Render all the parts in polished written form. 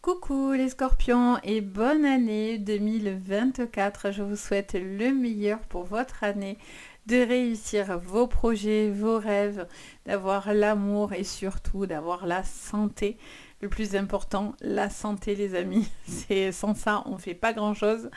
Coucou les scorpions et bonne année 2024. Je vous souhaite le meilleur pour votre année, de réussir vos projets, vos rêves, d'avoir l'amour et surtout d'avoir la santé. Le plus important, la santé les amis. C'est sans ça, on ne fait pas grand-chose.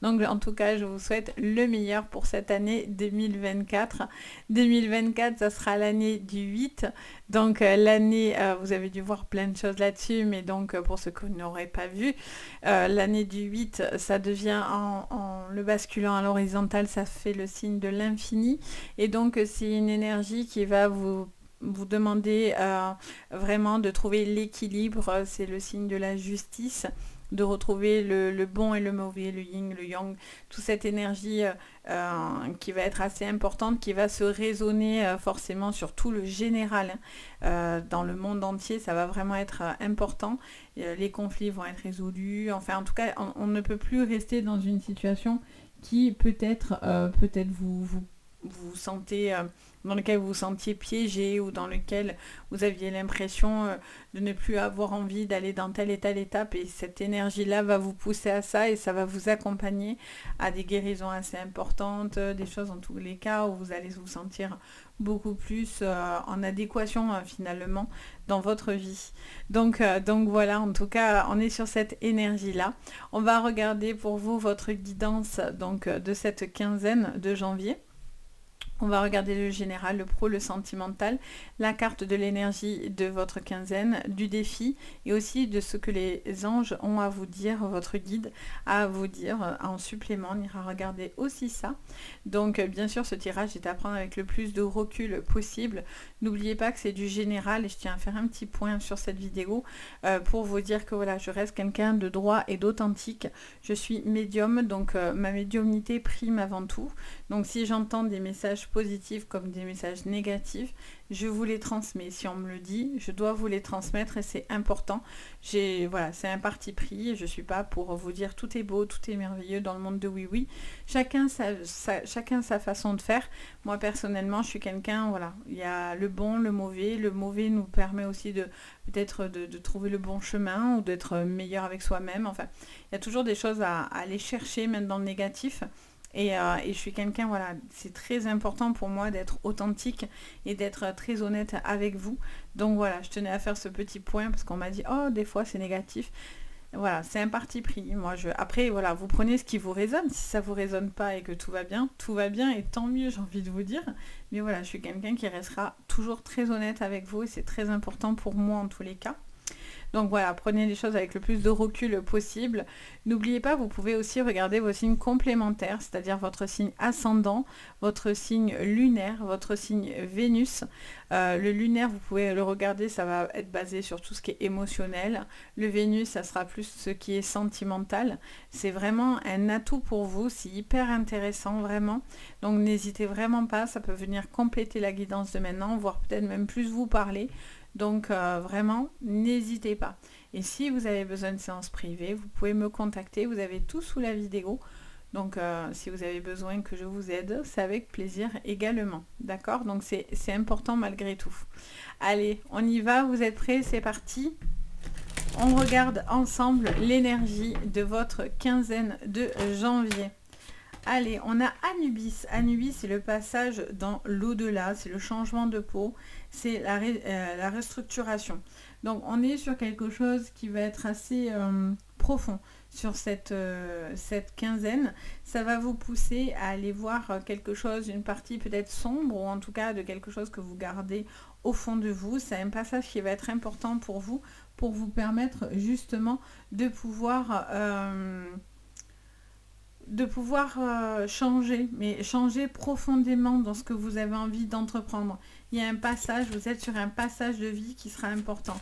Donc en tout cas, je vous souhaite le meilleur pour cette année 2024. 2024, ça sera l'année du 8. Donc l'année, vous avez dû voir plein de choses là-dessus, mais donc pour ceux que vous n'aurez pas vu, l'année du 8, ça devient en le basculant à l'horizontale, ça fait le signe de l'infini. Et donc c'est une énergie qui va vous demander vraiment de trouver l'équilibre, c'est le signe de la justice, de retrouver le bon et le mauvais, le yin, le yang, toute cette énergie qui va être assez importante, qui va se résonner forcément sur tout le général, dans le monde entier, ça va vraiment être important. Les conflits vont être résolus, enfin en tout cas, on ne peut plus rester dans une situation qui peut-être vous sentez dans lequel vous vous sentiez piégé ou dans lequel vous aviez l'impression de ne plus avoir envie d'aller dans telle et telle étape, et cette énergie-là va vous pousser à ça et ça va vous accompagner à des guérisons assez importantes, des choses en tous les cas où vous allez vous sentir beaucoup plus en adéquation finalement dans votre vie. Donc voilà, en tout cas, on est sur cette énergie-là. On va regarder pour vous votre guidance donc de cette quinzaine de janvier. On va regarder le général, le pro, le sentimental, la carte de l'énergie de votre quinzaine, du défi et aussi de ce que les anges ont à vous dire, votre guide a à vous dire en supplément. On ira regarder aussi ça. Donc bien sûr, ce tirage est à prendre avec le plus de recul possible. N'oubliez pas que c'est du général et je tiens à faire un petit point sur cette vidéo pour vous dire que voilà, je reste quelqu'un de droit et d'authentique. Je suis médium, donc ma médiumnité prime avant tout. Donc si j'entends des messages positifs comme des messages négatifs, je vous les transmets. Si on me le dit, je dois vous les transmettre et c'est important. Voilà, c'est un parti pris. Je ne suis pas pour vous dire tout est beau, tout est merveilleux dans le monde de oui oui. Chacun sa façon de faire. Moi personnellement, je suis quelqu'un, voilà, il y a le bon, le mauvais. Le mauvais nous permet aussi peut-être de trouver le bon chemin ou d'être meilleur avec soi-même. Enfin, il y a toujours des choses à aller chercher, même dans le négatif. Et je suis quelqu'un, voilà, c'est très important pour moi d'être authentique et d'être très honnête avec vous. Donc voilà, je tenais à faire ce petit point parce qu'on m'a dit, oh, des fois c'est négatif. Voilà, c'est un parti pris. Après, voilà, vous prenez ce qui vous résonne. Si ça vous résonne pas et que tout va bien et tant mieux, j'ai envie de vous dire. Mais voilà, je suis quelqu'un qui restera toujours très honnête avec vous et c'est très important pour moi en tous les cas. Donc voilà, prenez les choses avec le plus de recul possible. N'oubliez pas, vous pouvez aussi regarder vos signes complémentaires, c'est-à-dire votre signe ascendant, votre signe lunaire, votre signe Vénus. Le lunaire, vous pouvez le regarder, ça va être basé sur tout ce qui est émotionnel. Le Vénus, ça sera plus ce qui est sentimental. C'est vraiment un atout pour vous, c'est hyper intéressant vraiment. Donc n'hésitez vraiment pas, ça peut venir compléter la guidance de maintenant, voire peut-être même plus vous parler. Donc vraiment, n'hésitez pas. Et si vous avez besoin de séances privées, vous pouvez me contacter. Vous avez tout sous la vidéo. Donc si vous avez besoin que je vous aide, c'est avec plaisir également. D'accord? Donc c'est important malgré tout. Allez, on y va. Vous êtes prêts? C'est parti. On regarde ensemble l'énergie de votre quinzaine de janvier. Allez, on a Anubis. Anubis, c'est le passage dans l'au-delà, c'est le changement de peau, c'est la restructuration. Donc, on est sur quelque chose qui va être assez profond sur cette quinzaine. Ça va vous pousser à aller voir quelque chose, une partie peut-être sombre, ou en tout cas de quelque chose que vous gardez au fond de vous. C'est un passage qui va être important pour vous permettre justement de pouvoir changer, mais changer profondément dans ce que vous avez envie d'entreprendre. Il y a un passage, vous êtes sur un passage de vie qui sera important.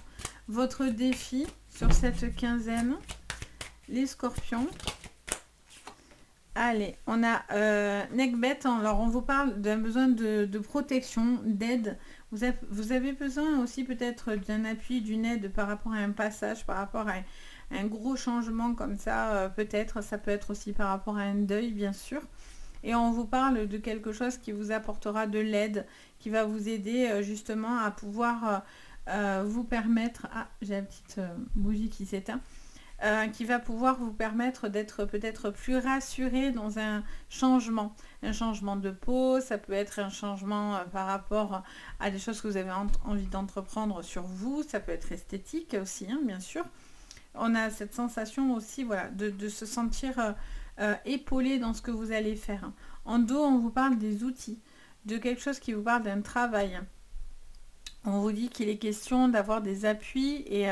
Votre défi sur cette quinzaine, les scorpions. Allez, on a Neckbet, alors on vous parle d'un besoin de protection, d'aide. Vous avez besoin aussi peut-être d'un appui, d'une aide par rapport à un passage, par rapport à un gros changement comme ça, peut-être. Ça peut être aussi par rapport à un deuil, bien sûr. Et on vous parle de quelque chose qui vous apportera de l'aide, qui va vous aider justement à pouvoir vous permettre... Ah, j'ai la petite bougie qui s'éteint. qui va pouvoir vous permettre d'être peut-être plus rassuré dans un changement. Un changement de peau, ça peut être un changement par rapport à des choses que vous avez envie d'entreprendre sur vous, ça peut être esthétique aussi, hein, bien sûr. On a cette sensation aussi, voilà, de se sentir épaulé dans ce que vous allez faire. En dos, on vous parle des outils, de quelque chose qui vous parle d'un travail. On vous dit qu'il est question d'avoir des appuis et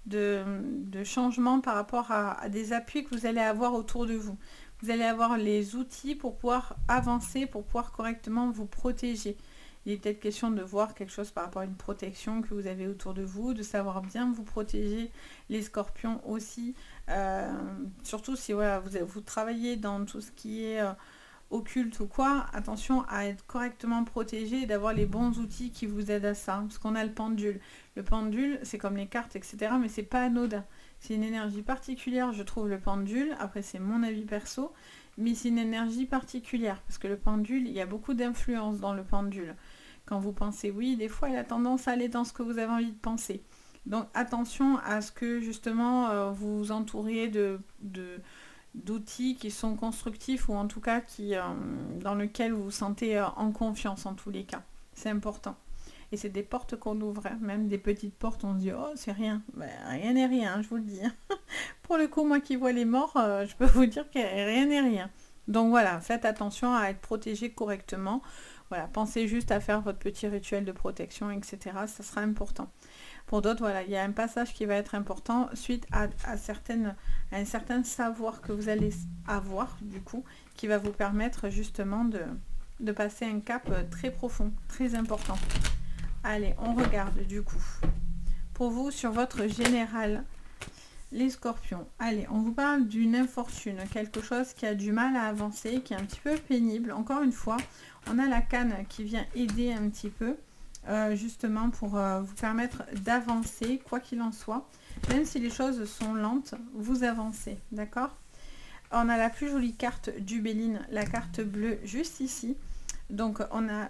de changements par rapport à des appuis que vous allez avoir autour de vous. Vous allez avoir les outils pour pouvoir avancer, pour pouvoir correctement vous protéger. Il est peut-être question de voir quelque chose par rapport à une protection que vous avez autour de vous, de savoir bien vous protéger, les scorpions aussi. Surtout si voilà, vous travaillez dans tout ce qui est occulte ou quoi, attention à être correctement protégé et d'avoir les bons outils qui vous aident à ça. Parce qu'on a le pendule. Le pendule, c'est comme les cartes, etc. Mais c'est pas anodin. C'est une énergie particulière, je trouve, le pendule. Après, c'est mon avis perso. Mais c'est une énergie particulière. Parce que le pendule, il y a beaucoup d'influence dans le pendule. Quand vous pensez oui, des fois, il a tendance à aller dans ce que vous avez envie de penser. Donc, attention à ce que, justement, vous vous entourez d'outils qui sont constructifs ou en tout cas dans lesquels vous vous sentez en confiance en tous les cas. C'est important. Et c'est des portes qu'on ouvre, hein. Même des petites portes, on se dit, oh, c'est rien. Ben, rien n'est rien, je vous le dis. Pour le coup, moi qui vois les morts, je peux vous dire que rien n'est rien. Donc voilà, faites attention à être protégé correctement. Voilà, pensez juste à faire votre petit rituel de protection, etc. Ça sera important. Pour d'autres, voilà, il y a un passage qui va être important suite à un certain savoir que vous allez avoir, du coup, qui va vous permettre justement de passer un cap très profond, très important. Allez, on regarde du coup. Pour vous, sur votre général, les scorpions. Allez, on vous parle d'une infortune, quelque chose qui a du mal à avancer, qui est un petit peu pénible. Encore une fois, on a la canne qui vient aider un petit peu. Justement pour vous permettre d'avancer, quoi qu'il en soit. Même si les choses sont lentes, vous avancez, d'accord? On a la plus jolie carte du Béline, la carte bleue juste ici. Donc on a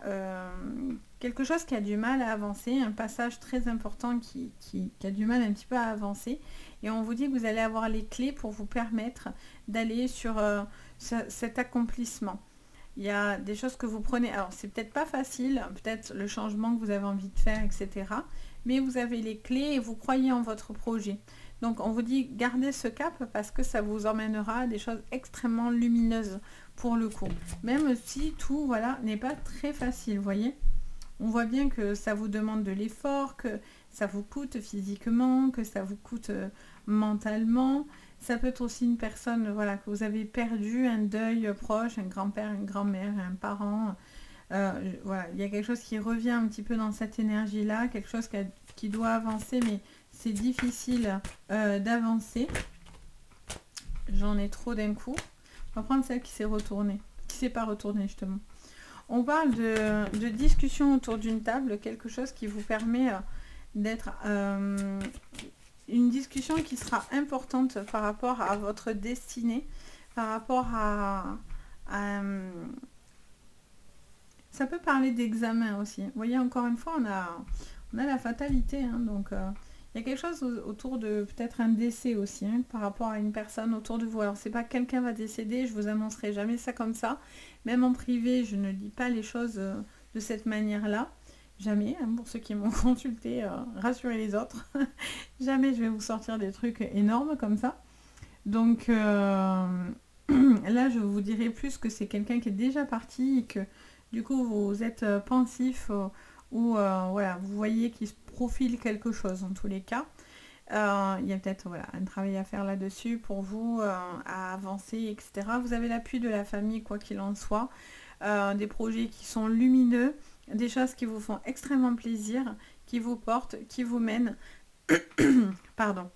quelque chose qui a du mal à avancer, un passage très important qui a du mal un petit peu à avancer. Et on vous dit que vous allez avoir les clés pour vous permettre d'aller sur cet accomplissement. Il y a des choses que vous prenez, alors c'est peut-être pas facile, peut-être le changement que vous avez envie de faire, etc. Mais vous avez les clés et vous croyez en votre projet. Donc on vous dit gardez ce cap parce que ça vous emmènera à des choses extrêmement lumineuses pour le coup. Même si tout, voilà, n'est pas très facile, vous voyez. On voit bien que ça vous demande de l'effort, que ça vous coûte physiquement, que ça vous coûte mentalement. Ça peut être aussi une personne, voilà, que vous avez perdu, un deuil proche, un grand-père, une grand-mère, un parent. Voilà, il y a quelque chose qui revient un petit peu dans cette énergie-là, quelque chose qui doit avancer, mais c'est difficile d'avancer. J'en ai trop d'un coup. On va prendre celle qui s'est retournée, qui s'est pas retournée justement. On parle de discussion autour d'une table, quelque chose qui vous permet d'être une discussion qui sera importante par rapport à votre destinée, par rapport à ça peut parler d'examen aussi. Vous voyez, encore une fois, on a la fatalité, hein, donc il y a quelque chose autour de peut-être un décès aussi, hein, par rapport à une personne autour de vous. Alors c'est pas quelqu'un va décéder, je vous annoncerai jamais ça comme ça. Même en privé, je ne dis pas les choses de cette manière-là. Jamais, hein, pour ceux qui m'ont consulté, rassurez les autres. Jamais je vais vous sortir des trucs énormes comme ça. Donc là, je vous dirai plus que c'est quelqu'un qui est déjà parti et que du coup vous êtes pensif ou voilà, vous voyez qu'il se profile quelque chose en tous les cas. Il y a peut-être voilà, un travail à faire là-dessus pour vous, à avancer, etc. Vous avez l'appui de la famille, quoi qu'il en soit. Des projets qui sont lumineux, des choses qui vous font extrêmement plaisir, qui vous portent, qui vous mènent. Pardon.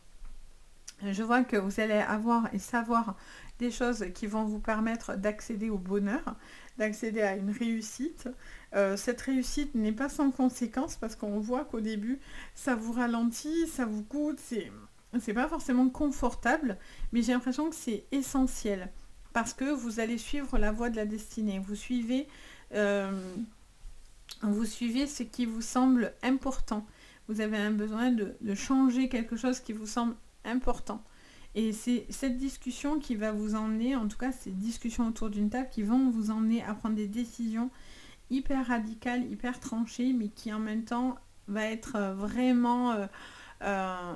Je vois que vous allez avoir et savoir des choses qui vont vous permettre d'accéder au bonheur, d'accéder à une réussite. Cette réussite n'est pas sans conséquence parce qu'on voit qu'au début, ça vous ralentit, ça vous coûte, c'est pas forcément confortable, mais j'ai l'impression que c'est essentiel parce que vous allez suivre la voie de la destinée. Vous suivez ce qui vous semble important. Vous avez un besoin de changer quelque chose qui vous semble important. Et c'est cette discussion qui va vous emmener, en tout cas ces discussions autour d'une table qui vont vous emmener à prendre des décisions hyper radicales, hyper tranchées, mais qui en même temps va être vraiment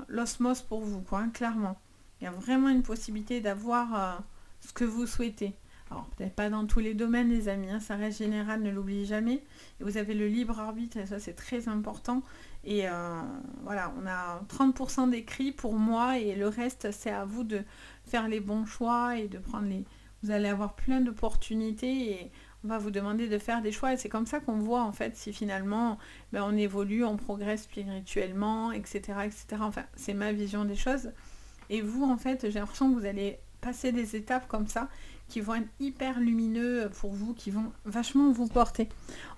l'osmose pour vous, quoi, hein, clairement. Il y a vraiment une possibilité d'avoir ce que vous souhaitez. Alors, peut-être pas dans tous les domaines, les amis, hein, ça reste général, ne l'oubliez jamais. Et vous avez le libre arbitre, et ça, c'est très important. Et voilà, on a 30% d'écrits pour moi, et le reste, c'est à vous de faire les bons choix et de prendre les... Vous allez avoir plein d'opportunités et on va vous demander de faire des choix. Et c'est comme ça qu'on voit, en fait, si finalement, ben, on évolue, on progresse spirituellement, etc., etc. Enfin, c'est ma vision des choses. Et vous, en fait, j'ai l'impression que vous allez passer des étapes comme ça qui vont être hyper lumineux pour vous, qui vont vachement vous porter.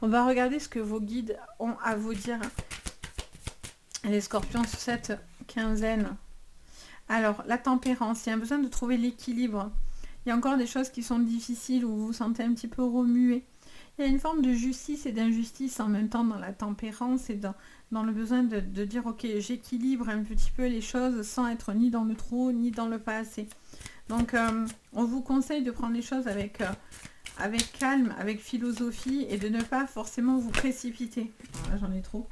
On va regarder ce que vos guides ont à vous dire, les scorpions, sur cette quinzaine. Alors, la tempérance, il y a besoin de trouver l'équilibre. Il y a encore des choses qui sont difficiles, où vous vous sentez un petit peu remué. Il y a une forme de justice et d'injustice en même temps dans la tempérance et dans le besoin de dire, ok, j'équilibre un petit peu les choses sans être ni dans le trop, ni dans le pas assez. Donc, on vous conseille de prendre les choses avec calme, avec philosophie et de ne pas forcément vous précipiter. Voilà, j'en ai trop.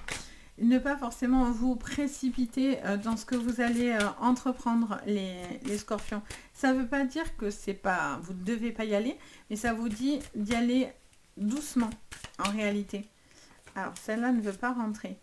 Ne pas forcément vous précipiter dans ce que vous allez entreprendre, les scorpions. Ça ne veut pas dire que c'est pas, vous ne devez pas y aller, mais ça vous dit d'y aller doucement, en réalité. Alors, celle-là ne veut pas rentrer.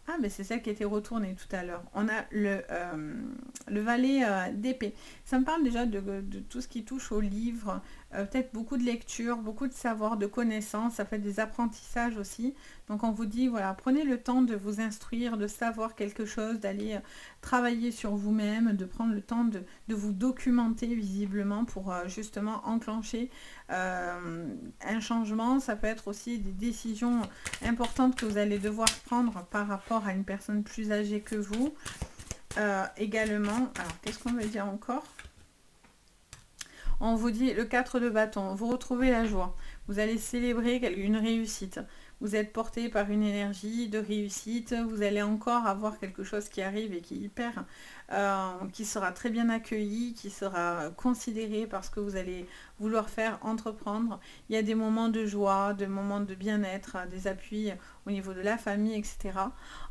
Ah, mais c'est celle qui était retournée tout à l'heure. On a le valet d'épée. Ça me parle déjà de tout ce qui touche au livre, peut-être beaucoup de lecture, beaucoup de savoir, de connaissances. Ça fait des apprentissages aussi. Donc on vous dit, voilà, prenez le temps de vous instruire, de savoir quelque chose, d'aller travailler sur vous-même, de prendre le temps de vous documenter visiblement pour justement enclencher un changement. Ça peut être aussi des décisions importantes que vous allez devoir prendre par rapport à une personne plus âgée que vous. Également, alors qu'est-ce qu'on veut dire encore ? On vous dit le 4 de bâton, vous retrouvez la joie, vous allez célébrer une réussite, vous êtes porté par une énergie de réussite, vous allez encore avoir quelque chose qui arrive et qui est hyper, qui sera très bien accueilli, qui sera considéré parce que vous allez vouloir faire, entreprendre. Il y a des moments de joie, des moments de bien-être, des appuis au niveau de la famille, etc.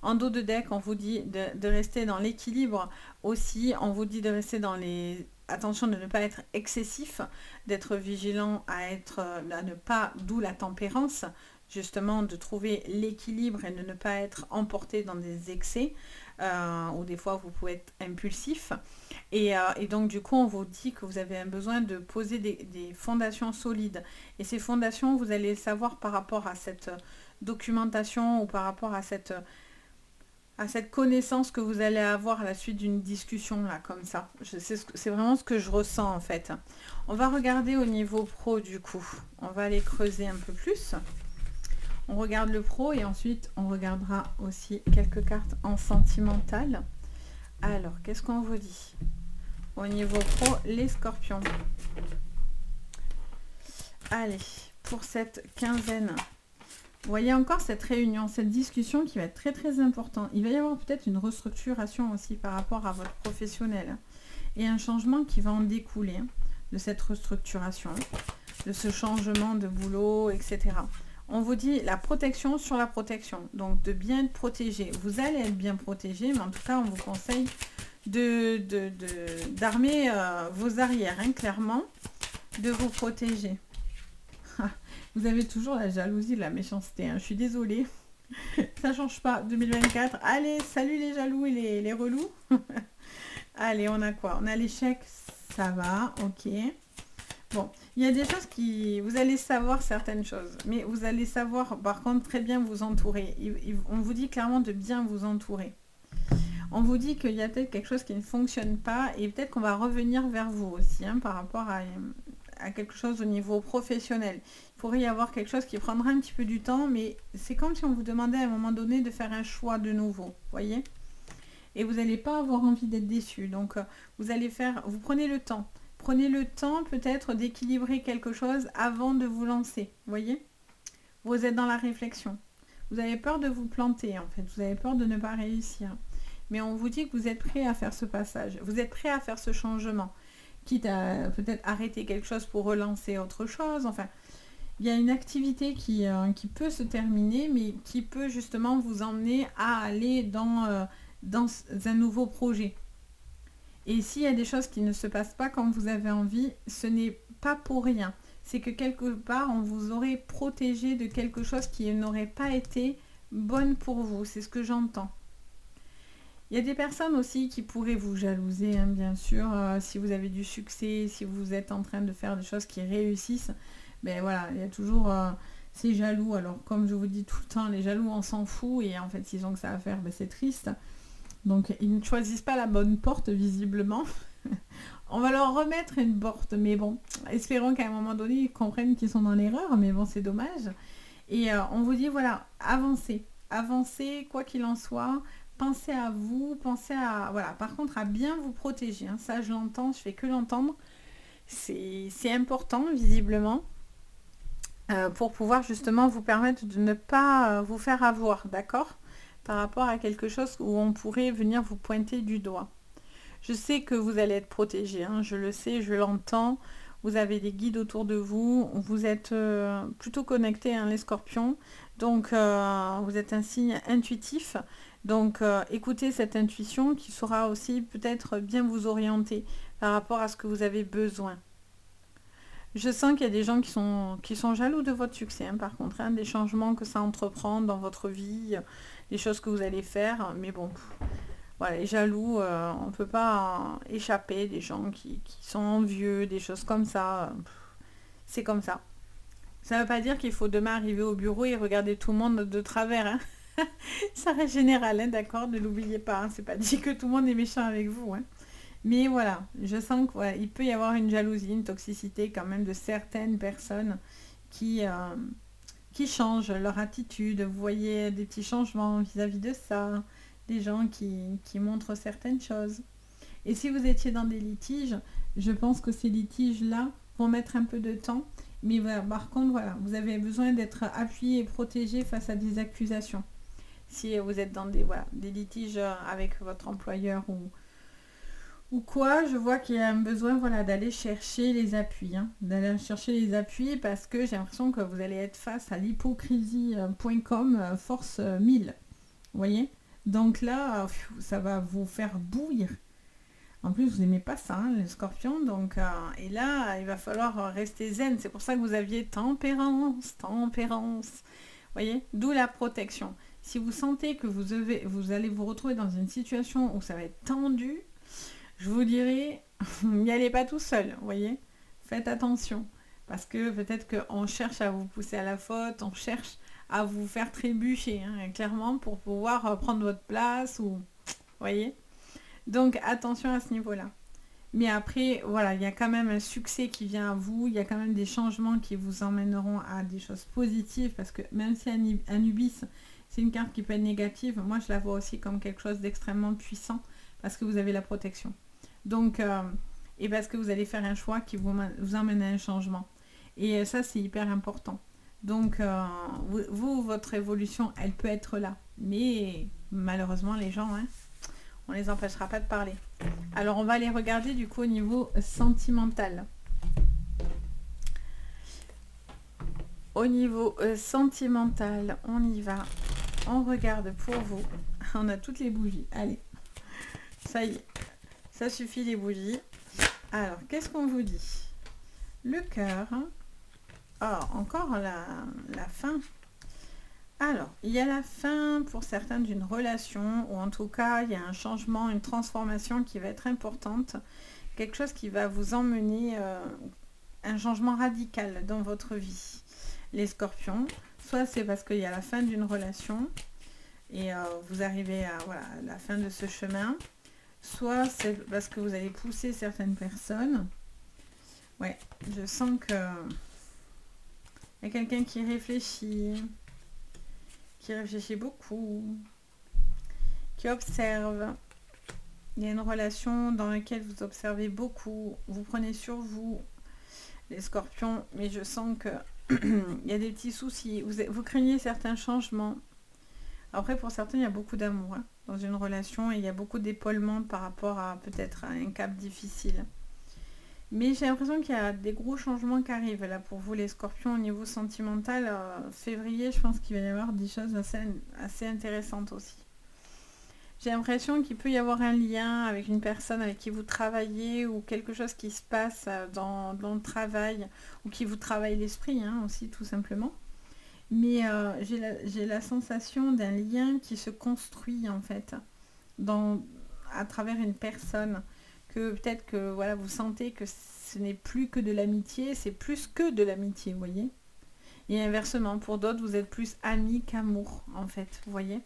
En dos de deck, on vous dit de rester dans l'équilibre aussi, on vous dit de rester dans les... Attention de ne pas être excessif, d'être vigilant à ne pas, d'où la tempérance, justement de trouver l'équilibre et de ne pas être emporté dans des excès, ou des fois vous pouvez être impulsif. Et donc du coup on vous dit que vous avez un besoin de poser des fondations solides. Et ces fondations, vous allez savoir par rapport à cette documentation ou par rapport à cette connaissance que vous allez avoir à la suite d'une discussion là comme ça. C'est vraiment ce que je ressens en fait. On va regarder au niveau pro du coup. On va aller creuser un peu plus. On regarde le pro et ensuite on regardera aussi quelques cartes en sentimental. Alors, qu'est-ce qu'on vous dit? Au niveau pro, les scorpions. Allez, pour cette quinzaine. Vous voyez encore cette réunion, cette discussion qui va être très très importante. Il va y avoir peut-être une restructuration aussi par rapport à votre professionnel. Et un changement qui va en découler de cette restructuration, de ce changement de boulot, etc. On vous dit la protection sur la protection. Donc de bien être protégé. Vous allez être bien protégé, mais en tout cas on vous conseille d'armer vos arrières, hein, clairement, de vous protéger. Vous avez toujours la jalousie, la méchanceté, hein. Je suis désolée. Ça change pas. 2024. Allez, salut les jaloux et les relous. Allez, on a quoi? On a l'échec. Ça va, ok. Bon, il y a des choses qui... Vous allez savoir certaines choses. Mais vous allez savoir, par contre, très bien vous entourer. On vous dit clairement de bien vous entourer. On vous dit qu'il y a peut-être quelque chose qui ne fonctionne pas. Et peut-être qu'on va revenir vers vous aussi, hein, par rapport à quelque chose au niveau professionnel. Il pourrait y avoir quelque chose qui prendra un petit peu du temps, mais c'est comme si on vous demandait à un moment donné de faire un choix de nouveau, voyez. Et vous n'allez pas avoir envie d'être déçu. Donc, vous prenez le temps. Prenez le temps peut-être d'équilibrer quelque chose avant de vous lancer, voyez. Vous êtes dans la réflexion. Vous avez peur de vous planter, en fait. Vous avez peur de ne pas réussir. mais on vous dit que vous êtes prêt à faire ce passage, vous êtes prêt à faire ce changement, quitte à peut-être arrêter quelque chose pour relancer autre chose. Enfin, il y a une activité qui peut se terminer, mais qui peut justement vous emmener à aller dans un nouveau projet. Et s'il y a des choses qui ne se passent pas comme vous avez envie, ce n'est pas pour rien. C'est que quelque part, on vous aurait protégé de quelque chose qui n'aurait pas été bonne pour vous. C'est ce que j'entends. Il y a des personnes aussi qui pourraient vous jalouser, hein, bien sûr, si vous avez du succès, si vous êtes en train de faire des choses qui réussissent. Ben voilà, il y a toujours ces jaloux. Alors, comme je vous dis tout le temps, les jaloux, on s'en fout. Et en fait, s'ils ont que ça à faire, ben c'est triste. Donc, ils ne choisissent pas la bonne porte, visiblement. On va leur remettre une porte. Mais bon, espérons qu'à un moment donné, ils comprennent qu'ils sont dans l'erreur. Mais bon, c'est dommage. Et on vous dit, voilà, avancez. Avancez, quoi qu'il en soit. Pensez à vous, pensez à... Voilà, par contre, à bien vous protéger. Hein. Ça, je l'entends, je fais que l'entendre. C'est important, visiblement, pour pouvoir justement vous permettre de ne pas vous faire avoir, d'accord? Par rapport à quelque chose où on pourrait venir vous pointer du doigt. Je sais que vous allez être protégé, hein, je le sais, je l'entends. Vous avez des guides autour de vous, vous êtes plutôt connectés, hein, les scorpions. Donc, vous êtes un signe intuitif. Donc, écoutez cette intuition qui saura aussi peut-être bien vous orienter par rapport à ce que vous avez besoin. Je sens qu'il y a des gens qui sont jaloux de votre succès, hein, par contre, hein, des changements que ça entreprend dans votre vie, des choses que vous allez faire. Mais bon, voilà, les jaloux, on ne peut pas échapper, des gens qui sont envieux, des choses comme ça. C'est comme ça. Ça ne veut pas dire qu'il faut demain arriver au bureau et regarder tout le monde de travers. Hein. Ça reste général, hein, d'accord? Ne l'oubliez pas. Hein, c'est pas dit que tout le monde est méchant avec vous. Hein. Mais voilà, je sens qu'il voilà, peut y avoir une jalousie, une toxicité quand même de certaines personnes qui, euh, qui changent leur attitude. Vous voyez des petits changements vis-à-vis de ça, des gens qui montrent certaines choses. Et si vous étiez dans des litiges, je pense que ces litiges-là vont mettre un peu de temps. Mais voilà, par contre, voilà, vous avez besoin d'être appuyé et protégé face à des accusations. Si vous êtes dans des litiges avec votre employeur ou quoi, je vois qu'il y a un besoin d'aller chercher les appuis. Hein, d'aller chercher les appuis parce que j'ai l'impression que vous allez être face à l'hypocrisie.com force 1000. Vous voyez? Donc là, ça va vous faire bouillir. En plus, vous n'aimez pas ça, hein, les scorpions. Donc, et là, il va falloir rester zen. C'est pour ça que vous aviez tempérance, tempérance. Vous voyez? D'où la protection. Si vous sentez que vous allez vous retrouver dans une situation où ça va être tendu, je vous dirais, n'y allez pas tout seul, vous voyez? Faites attention. Parce que peut-être qu'on cherche à vous pousser à la faute, on cherche à vous faire trébucher, hein, clairement, pour pouvoir prendre votre place, ou... Vous voyez? Donc, attention à ce niveau-là. Mais après, voilà, il y a quand même un succès qui vient à vous, il y a quand même des changements qui vous emmèneront à des choses positives, parce que même si Anubis, c'est une carte qui peut être négative, moi je la vois aussi comme quelque chose d'extrêmement puissant, parce que vous avez la protection. Donc, et parce que vous allez faire un choix qui vous emmène à un changement. Et ça, c'est hyper important. Donc, votre évolution, elle peut être là. Mais malheureusement, les gens, hein, on ne les empêchera pas de parler. Alors, on va aller regarder du coup au niveau sentimental. Au niveau sentimental, on y va. On regarde pour vous. On a toutes les bougies. Allez, ça y est. Ça suffit les bougies. Alors, qu'est-ce qu'on vous dit? Le cœur. Oh, encore la fin. Alors, il y a la fin pour certains d'une relation, ou en tout cas, il y a un changement, une transformation qui va être importante. Quelque chose qui va vous emmener un changement radical dans votre vie. Les scorpions, soit c'est parce qu'il y a la fin d'une relation et vous arrivez à la fin de ce chemin. Soit c'est parce que vous allez pousser certaines personnes. Ouais, je sens que il y a quelqu'un qui réfléchit beaucoup, qui observe. Il y a une relation dans laquelle vous observez beaucoup, vous prenez sur vous, les scorpions, mais je sens que il y a des petits soucis. Vous craignez certains changements. Après, pour certains, il y a beaucoup d'amour hein, dans une relation et il y a beaucoup d'épaulement par rapport à peut-être un cap difficile. Mais j'ai l'impression qu'il y a des gros changements qui arrivent là pour vous les scorpions au niveau sentimental. Février, je pense qu'il va y avoir des choses assez intéressantes aussi. J'ai l'impression qu'il peut y avoir un lien avec une personne avec qui vous travaillez ou quelque chose qui se passe dans le travail ou qui vous travaille l'esprit hein, aussi tout simplement. Mais j'ai la sensation d'un lien qui se construit en fait à travers une personne. Que peut-être que voilà, vous sentez que ce n'est plus que de l'amitié, c'est plus que de l'amitié, vous voyez. Et inversement, pour d'autres, vous êtes plus amis qu'amour, en fait, vous voyez.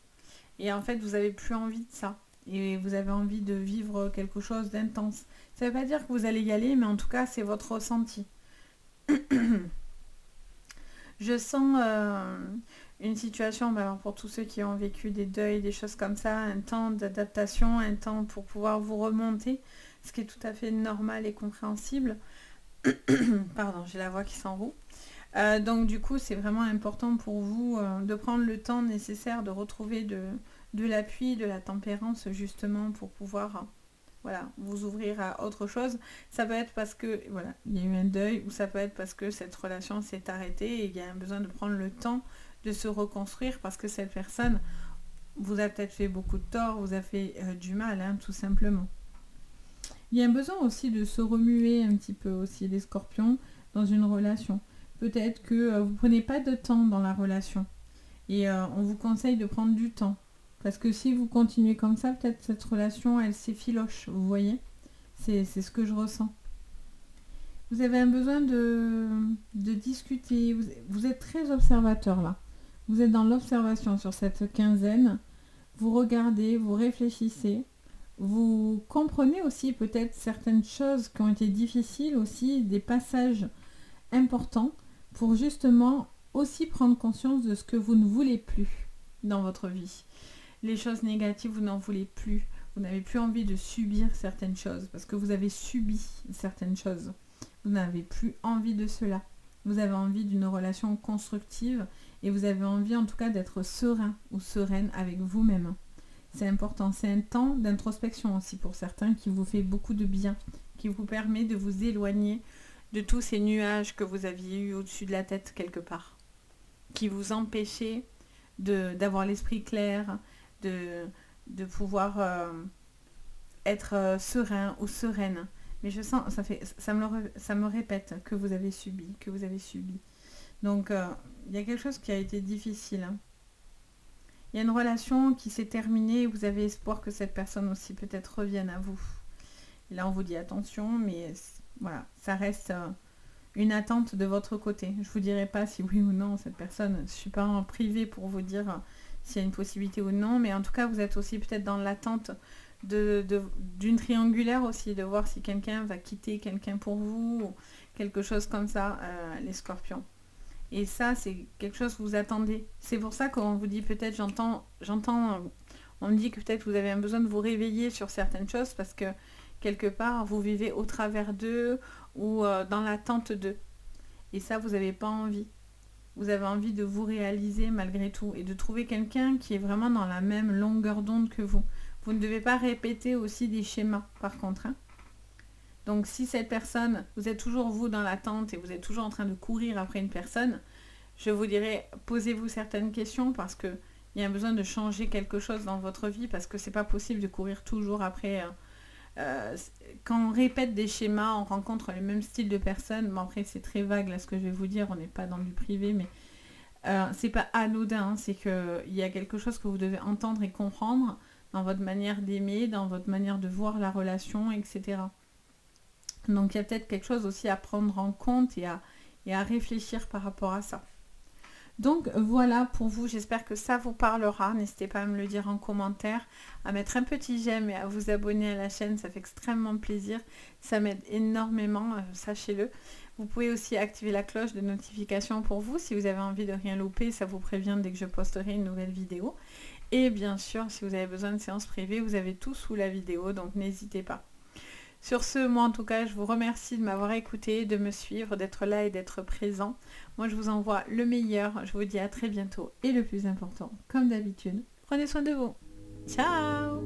Et en fait, vous n'avez plus envie de ça. Et vous avez envie de vivre quelque chose d'intense. Ça ne veut pas dire que vous allez y aller, mais en tout cas, c'est votre ressenti. Je sens une situation, alors pour tous ceux qui ont vécu des deuils, des choses comme ça, un temps d'adaptation, un temps pour pouvoir vous remonter, ce qui est tout à fait normal et compréhensible. Pardon, j'ai la voix qui s'enroule. Donc du coup, c'est vraiment important pour vous de prendre le temps nécessaire de retrouver de l'appui, de la tempérance justement pour pouvoir voilà, vous ouvrir à autre chose. Ça peut être parce que voilà, il y a eu un deuil ou ça peut être parce que cette relation s'est arrêtée et il y a un besoin de prendre le temps de se reconstruire parce que cette personne vous a peut-être fait beaucoup de tort, vous a fait du mal, hein, tout simplement. Il y a un besoin aussi de se remuer un petit peu aussi les scorpions dans une relation. Peut-être que vous ne prenez pas de temps dans la relation et on vous conseille de prendre du temps. Parce que si vous continuez comme ça, peut-être cette relation, elle s'effiloche, vous voyez. C'est ce que je ressens. Vous avez un besoin de discuter. Vous êtes très observateur là. Vous êtes dans l'observation sur cette quinzaine. Vous regardez, vous réfléchissez. Vous comprenez aussi peut-être certaines choses qui ont été difficiles aussi, des passages importants pour justement aussi prendre conscience de ce que vous ne voulez plus dans votre vie. Les choses négatives, vous n'en voulez plus. Vous n'avez plus envie de subir certaines choses parce que vous avez subi certaines choses. Vous n'avez plus envie de cela. Vous avez envie d'une relation constructive et vous avez envie en tout cas d'être serein ou sereine avec vous-même. C'est important, c'est un temps d'introspection aussi pour certains qui vous fait beaucoup de bien, qui vous permet de vous éloigner de tous ces nuages que vous aviez eus au-dessus de la tête quelque part, qui vous empêchaient d'avoir l'esprit clair, de pouvoir être serein ou sereine. Mais je sens, ça me répète que vous avez subi. Donc, il y a quelque chose qui a été difficile. Hein. Il y a une relation qui s'est terminée et vous avez espoir que cette personne aussi peut-être revienne à vous. Et là, on vous dit attention, mais voilà, ça reste une attente de votre côté. Je ne vous dirai pas si oui ou non cette personne, je ne suis pas en privé pour vous dire s'il y a une possibilité ou non, mais en tout cas, vous êtes aussi peut-être dans l'attente d'une triangulaire aussi, de voir si quelqu'un va quitter quelqu'un pour vous, ou quelque chose comme ça, les scorpions. Et ça, c'est quelque chose que vous attendez. C'est pour ça qu'on vous dit peut-être, on me dit que peut-être vous avez un besoin de vous réveiller sur certaines choses parce que quelque part, vous vivez au travers d'eux ou dans l'attente d'eux. Et ça, vous n'avez pas envie. Vous avez envie de vous réaliser malgré tout et de trouver quelqu'un qui est vraiment dans la même longueur d'onde que vous. Vous ne devez pas répéter aussi des schémas, par contre. Hein. Donc si cette personne, vous êtes toujours vous dans l'attente et vous êtes toujours en train de courir après une personne, je vous dirais, posez-vous certaines questions parce qu'il y a un besoin de changer quelque chose dans votre vie parce que c'est pas possible de courir toujours après. Quand on répète des schémas, on rencontre le même style de personnes. Bon après c'est très vague là ce que je vais vous dire, on n'est pas dans du privé, mais c'est pas anodin, hein, c'est qu'il y a quelque chose que vous devez entendre et comprendre dans votre manière d'aimer, dans votre manière de voir la relation, etc. Donc il y a peut-être quelque chose aussi à prendre en compte et à réfléchir par rapport à ça. Donc voilà pour vous, j'espère que ça vous parlera. N'hésitez pas à me le dire en commentaire, à mettre un petit j'aime et à vous abonner à la chaîne, ça fait extrêmement plaisir. Ça m'aide énormément, sachez-le. Vous pouvez aussi activer la cloche de notification pour vous si vous avez envie de rien louper, ça vous prévient dès que je posterai une nouvelle vidéo. Et bien sûr, si vous avez besoin de séances privées, vous avez tout sous la vidéo, donc n'hésitez pas. Sur ce, moi en tout cas, je vous remercie de m'avoir écouté, de me suivre, d'être là et d'être présent. Moi, je vous envoie le meilleur. Je vous dis à très bientôt. Et le plus important, comme d'habitude, Prenez soin de vous. Ciao!